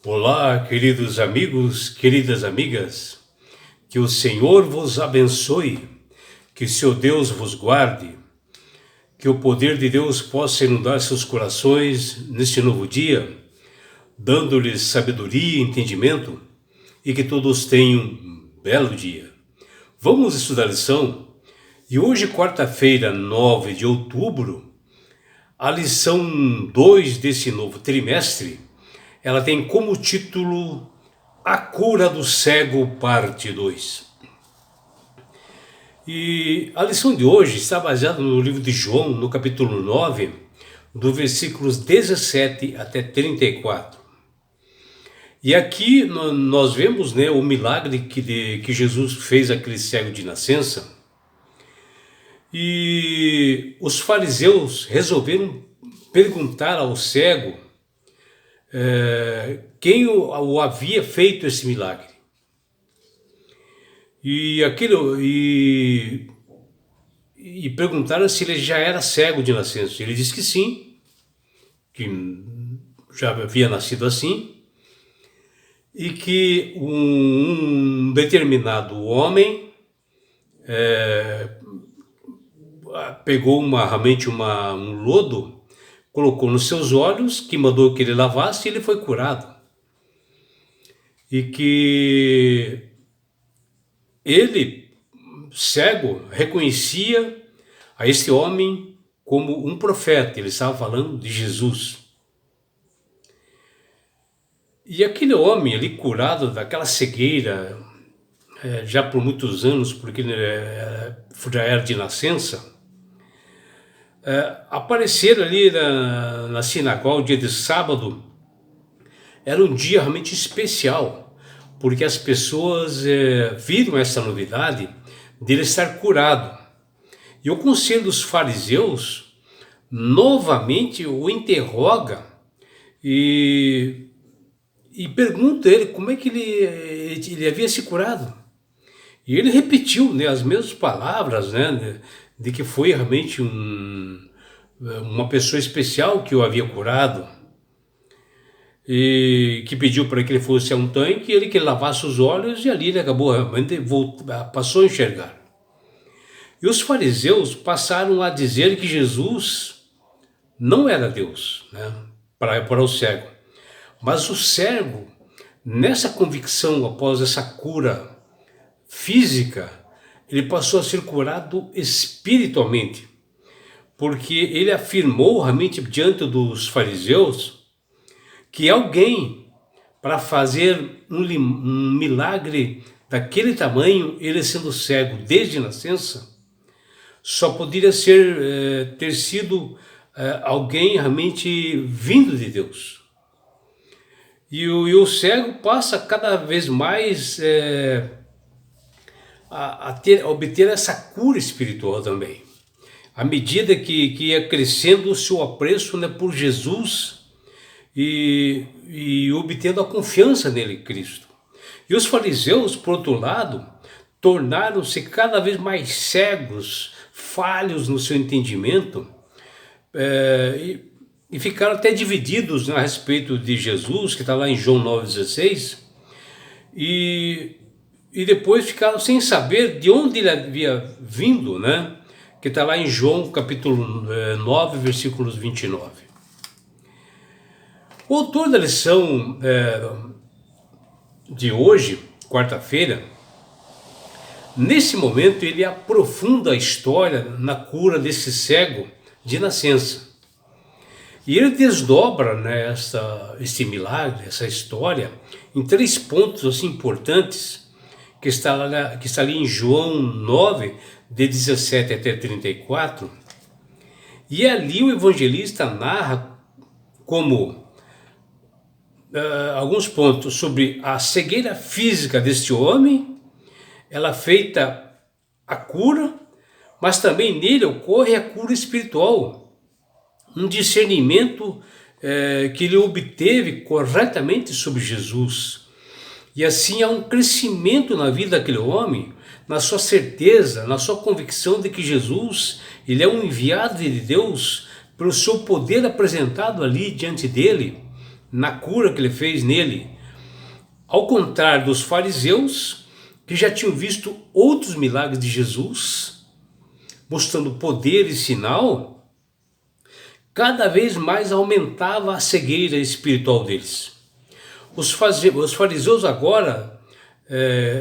Olá, queridos amigos, queridas amigas, que o Senhor vos abençoe, que seu Deus vos guarde, que o poder de Deus possa inundar seus corações neste novo dia, dando-lhes sabedoria e entendimento, e que todos tenham um belo dia. Vamos estudar a lição, e hoje, quarta-feira, 9 de outubro, a lição 2 desse novo trimestre, ela tem como título A Cura do Cego, parte 2. E a lição de hoje está baseada no livro de João, no capítulo 9, do versículos 17 até 34. E aqui nós vemos o milagre que Jesus fez àquele cego de nascença. E os fariseus resolveram perguntar ao cego quem o havia feito esse milagre. E perguntaram se ele já era cego de nascença. Ele disse que sim, que já havia nascido assim, e que um determinado homem pegou realmente um lodo, colocou nos seus olhos, que mandou que ele lavasse, e ele foi curado. E que ele, cego, reconhecia a esse homem como um profeta. Ele estava falando de Jesus. E aquele homem ali, curado daquela cegueira, já por muitos anos, porque ele já era de nascença, apareceram ali na sinagoga, dia de sábado. Era um dia realmente especial, porque as pessoas viram essa novidade de ele estar curado. E o conselho dos fariseus novamente o interroga e pergunta a ele como é que ele havia se curado. E ele repetiu as mesmas palavras, de que foi realmente uma pessoa especial que o havia curado, e que pediu para que ele fosse a um tanque, que ele lavasse os olhos, e ali ele acabou realmente, passou a enxergar. E os fariseus passaram a dizer que Jesus não era Deus, para o cego. Mas o cego, nessa convicção, após essa cura física, ele passou a ser curado espiritualmente, porque ele afirmou realmente diante dos fariseus que alguém, para fazer um milagre daquele tamanho, ele sendo cego desde nascença, só poderia ter sido alguém realmente vindo de Deus. E o cego passa cada vez mais a obter essa cura espiritual também. À medida que ia crescendo o seu apreço por Jesus e obtendo a confiança nele, Cristo. E os fariseus, por outro lado, tornaram-se cada vez mais cegos, falhos no seu entendimento, e ficaram até divididos a respeito de Jesus, que está lá em João 9,16, e depois ficaram sem saber de onde ele havia vindo, que está lá em João capítulo 9, versículos 29. O autor da lição de hoje, quarta-feira, nesse momento ele aprofunda a história na cura desse cego de nascença. E ele desdobra esse milagre, essa história, em 3 pontos assim, importantes, que está ali em João 9, de 17 até 34. E ali o evangelista narra como alguns pontos sobre a cegueira física deste homem, ela feita a cura, mas também nele ocorre a cura espiritual, um discernimento que ele obteve corretamente sobre Jesus. E assim há um crescimento na vida daquele homem, na sua certeza, na sua convicção de que Jesus, ele é um enviado de Deus pelo seu poder apresentado ali diante dele, na cura que ele fez nele. Ao contrário dos fariseus, que já tinham visto outros milagres de Jesus, mostrando poder e sinal, cada vez mais aumentava a cegueira espiritual deles. Os fariseus agora,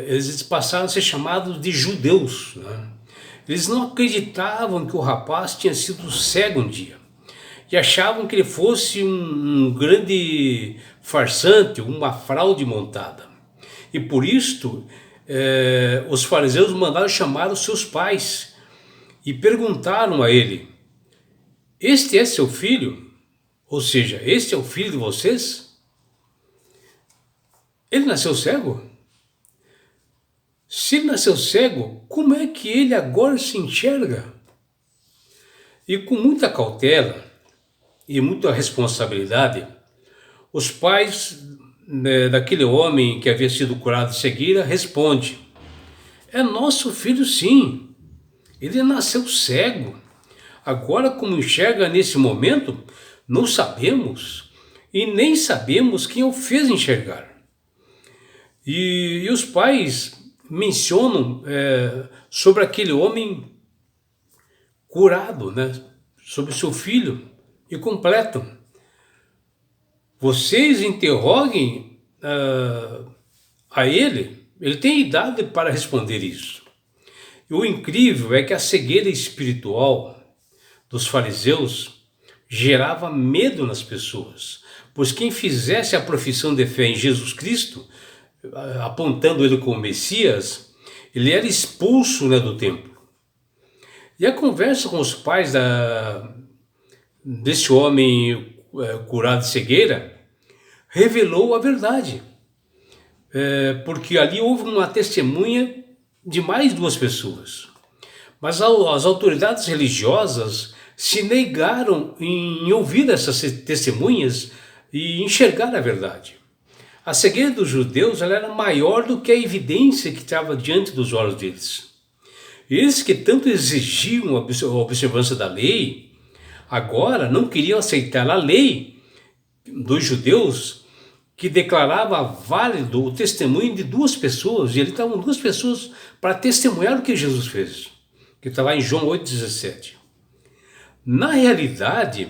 eles passaram a ser chamados de judeus, né? Eles não acreditavam que o rapaz tinha sido cego um dia e achavam que ele fosse um grande farsante, uma fraude montada. E por isto, os fariseus mandaram chamar os seus pais e perguntaram a ele: este é seu filho? Ou seja, este é o filho de vocês? Ele nasceu cego? Se ele nasceu cego, como é que ele agora se enxerga? E com muita cautela e muita responsabilidade, os pais daquele homem que havia sido curado de cegueira respondem: é nosso filho sim, ele nasceu cego. Agora, como enxerga nesse momento, não sabemos e nem sabemos quem o fez enxergar. E os pais mencionam sobre aquele homem curado, né? Sobre seu filho, e completam: vocês interroguem a ele tem idade para responder isso. E o incrível é que a cegueira espiritual dos fariseus gerava medo nas pessoas, pois quem fizesse a profissão de fé em Jesus Cristo, apontando ele como Messias, ele era expulso, né, do templo. E a conversa com os pais desse homem curado de cegueira revelou a verdade, porque ali houve uma testemunha de mais duas pessoas. Mas as autoridades religiosas se negaram em ouvir essas testemunhas e enxergar a verdade. A cegueira dos judeus ela era maior do que a evidência que estava diante dos olhos deles. Eles que tanto exigiam a observância da lei, agora não queriam aceitar a lei dos judeus que declarava válido o testemunho de duas pessoas, e ali estavam duas pessoas para testemunhar o que Jesus fez, que está lá em João 8,17. Na realidade,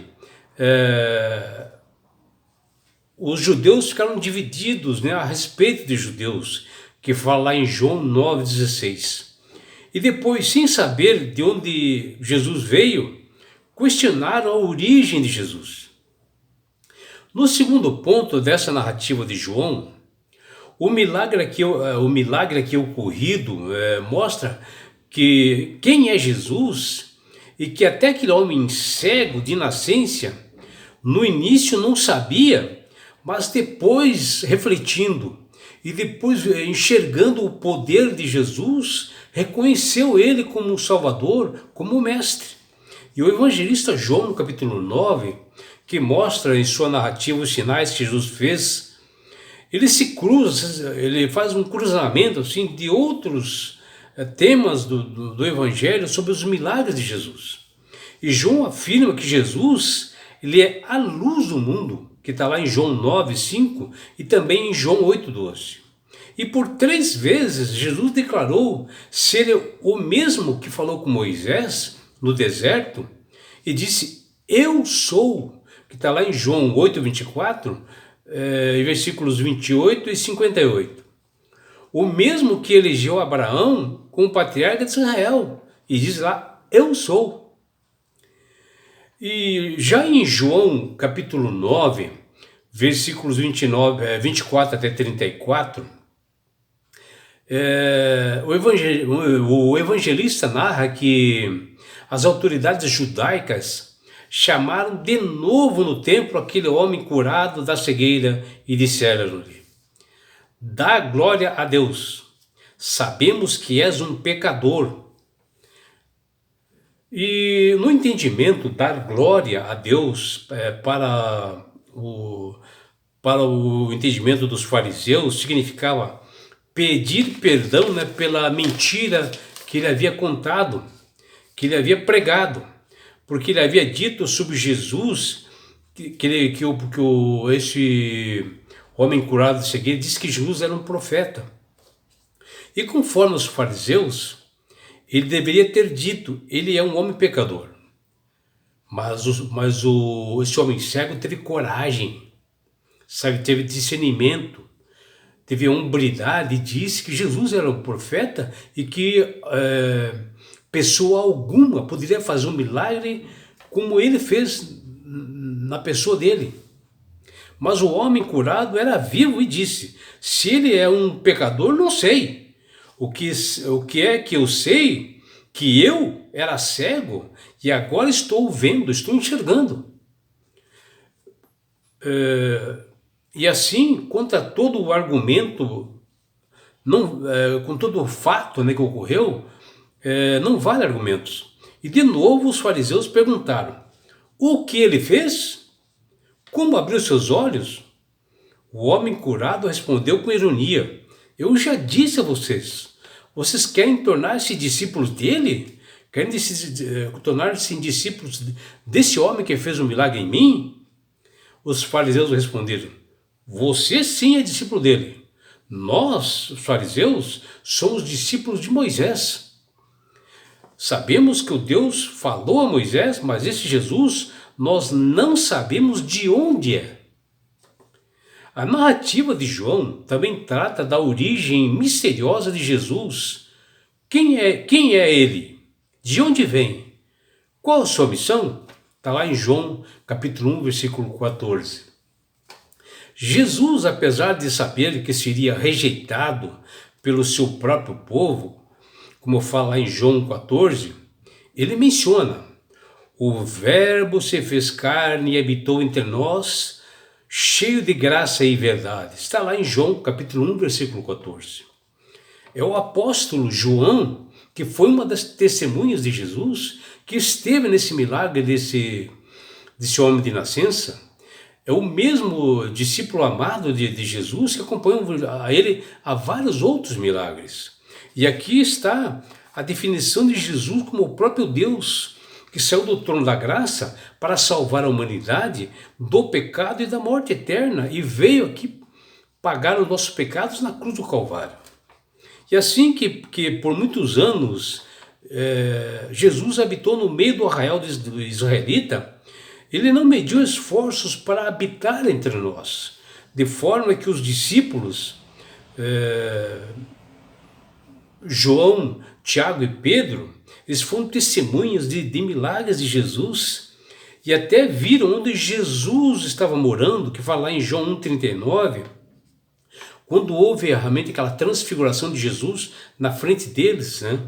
os judeus ficaram divididos, né, a respeito de judeus, que fala lá em João 9,16. E depois, sem saber de onde Jesus veio, questionaram a origem de Jesus. No segundo ponto dessa narrativa de João, o milagre aqui ocorrido mostra que quem é Jesus e que até aquele homem cego de nascença, no início não sabia, mas depois refletindo e depois enxergando o poder de Jesus, reconheceu ele como Salvador, como Mestre. E o evangelista João, no capítulo 9, que mostra em sua narrativa os sinais que Jesus fez, ele faz um cruzamento assim, de outros temas do Evangelho sobre os milagres de Jesus. E João afirma que Jesus ele é a luz do mundo, que está lá em João 9,5 e também em João 8,12. E por 3 vezes Jesus declarou ser o mesmo que falou com Moisés no deserto e disse: eu sou, que está lá em João 8,24, versículos 28 e 58. O mesmo que elegeu Abraão como patriarca de Israel, e diz lá: eu sou. E já em João capítulo 9, versículos 24 até 34, o evangelista narra que as autoridades judaicas chamaram de novo no templo aquele homem curado da cegueira e disseram-lhe: dá glória a Deus, sabemos que és um pecador. E no entendimento, dar glória a Deus para o entendimento dos fariseus significava pedir perdão, né, pela mentira que ele havia contado, que ele havia pregado, porque ele havia dito sobre Jesus esse homem curado de cegueira disse que Jesus era um profeta. E conforme os fariseus, ele deveria ter dito, ele é um homem pecador. Mas esse homem cego teve coragem, sabe, teve discernimento, teve hombridade e disse que Jesus era um profeta e que pessoa alguma poderia fazer um milagre como ele fez na pessoa dele. Mas o homem curado era vivo e disse, se ele é um pecador, não sei. O que é que eu sei? Que eu era cego e agora estou vendo, estou enxergando. E assim, contra todo o argumento, com todo o fato, né, que ocorreu, não vale argumentos. E de novo os fariseus perguntaram, o que ele fez? Como abriu seus olhos? O homem curado respondeu com ironia, eu já disse a vocês, vocês querem tornar-se discípulos dele? Querem tornar-se discípulos desse homem que fez um milagre em mim? Os fariseus responderam, você sim é discípulo dele. Nós, os fariseus, somos discípulos de Moisés. Sabemos que o Deus falou a Moisés, mas esse Jesus nós não sabemos de onde é. A narrativa de João também trata da origem misteriosa de Jesus. Quem é ele? De onde vem? Qual a sua missão? Está lá em João, capítulo 1, versículo 14. Jesus, apesar de saber que seria rejeitado pelo seu próprio povo, como fala em João 14, ele menciona, o Verbo se fez carne e habitou entre nós, cheio de graça e verdade. Está lá em João, capítulo 1, versículo 14. É o apóstolo João, que foi uma das testemunhas de Jesus, que esteve nesse milagre desse homem de nascença. É o mesmo discípulo amado de Jesus que acompanhou a ele a vários outros milagres. E aqui está a definição de Jesus como o próprio Deus, que saiu do trono da graça para salvar a humanidade do pecado e da morte eterna e veio aqui pagar os nossos pecados na cruz do Calvário. E assim que por muitos anos Jesus habitou no meio do arraial do israelita, ele não mediu esforços para habitar entre nós, de forma que os discípulos, João, Tiago e Pedro, eles foram testemunhas de milagres de Jesus e até viram onde Jesus estava morando, que fala lá em João 1,39, quando houve realmente aquela transfiguração de Jesus na frente deles, né?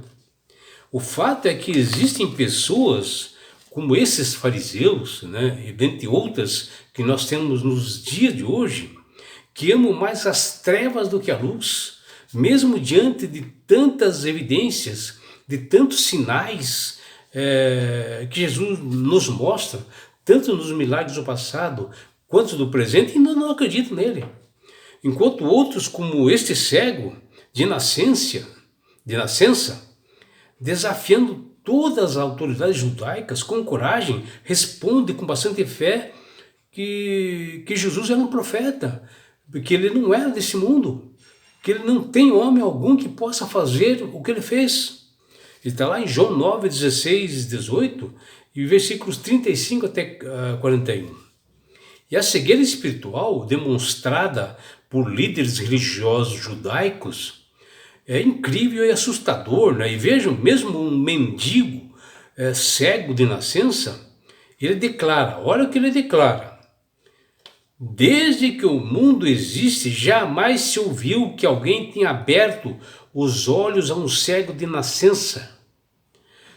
O fato é que existem pessoas como esses fariseus, né, e dentre outras que nós temos nos dias de hoje, que amam mais as trevas do que a luz, mesmo diante de tantas evidências, de tantos sinais que Jesus nos mostra, tanto nos milagres do passado quanto do presente, e não acreditam nele. Enquanto outros, como este cego de nascença, desafiando todas as autoridades judaicas com coragem, responde com bastante fé que Jesus era um profeta, que ele não era desse mundo, que ele não tem homem algum que possa fazer o que ele fez. Ele está lá em João 9, 16, 18 e versículos 35 até 41. E a cegueira espiritual demonstrada por líderes religiosos judaicos é incrível e assustador, né? E vejam, mesmo um mendigo cego de nascença, ele declara, olha o que ele declara, desde que o mundo existe, jamais se ouviu que alguém tenha aberto os olhos a um cego de nascença.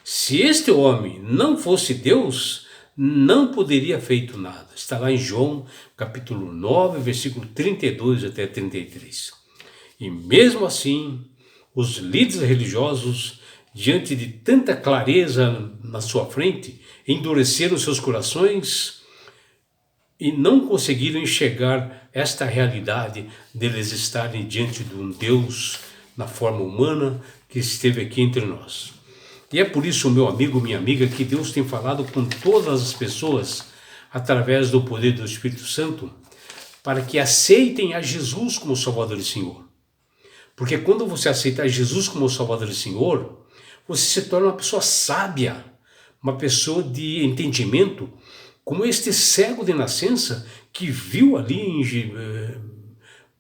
Se este homem não fosse Deus, não poderia feito nada. Está lá em João, capítulo 9, versículo 32 até 33. E mesmo assim, os líderes religiosos, diante de tanta clareza na sua frente, endureceram seus corações e não conseguiram enxergar esta realidade deles estarem diante de um Deus na forma humana que esteve aqui entre nós. E é por isso, meu amigo, minha amiga, que Deus tem falado com todas as pessoas através do poder do Espírito Santo, para que aceitem a Jesus como Salvador e Senhor. Porque quando você aceita Jesus como Salvador e Senhor, você se torna uma pessoa sábia, uma pessoa de entendimento, como este cego de nascença que viu ali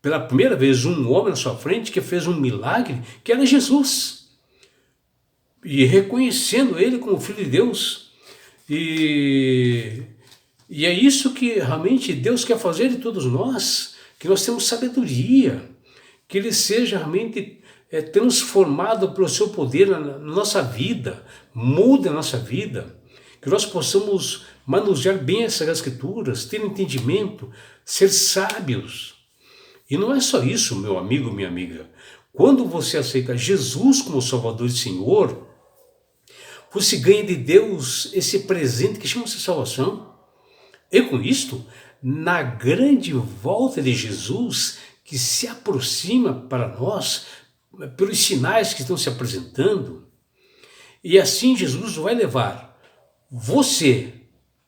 pela primeira vez um homem na sua frente que fez um milagre, que era Jesus. E reconhecendo ele como Filho de Deus. E é isso que realmente Deus quer fazer de todos nós, que nós temos sabedoria, que Ele seja realmente transformado pelo seu poder na nossa vida, mude a nossa vida, que nós possamos manusear bem essas escrituras, ter entendimento, ser sábios. E não é só isso, meu amigo, minha amiga. Quando você aceita Jesus como Salvador e Senhor, você ganha de Deus esse presente que chama-se salvação. E com isto, na grande volta de Jesus, que se aproxima para nós, pelos sinais que estão se apresentando, e assim Jesus vai levar você,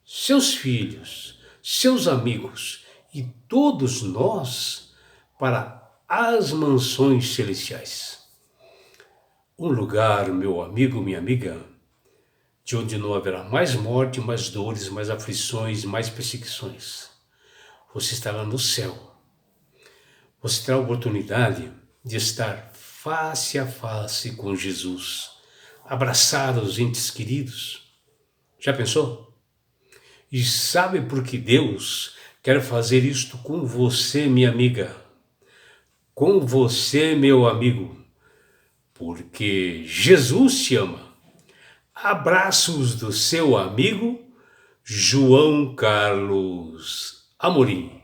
seus filhos, seus amigos e todos nós para as mansões celestiais. Um lugar, meu amigo, minha amiga, de onde não haverá mais morte, mais dores, mais aflições, mais perseguições. Você estará no céu. Você terá a oportunidade de estar face a face com Jesus, abraçar os entes queridos. Já pensou? E sabe por que Deus quer fazer isto com você, minha amiga? Com você, meu amigo? Porque Jesus te ama. Abraços do seu amigo João Carlos Amorim.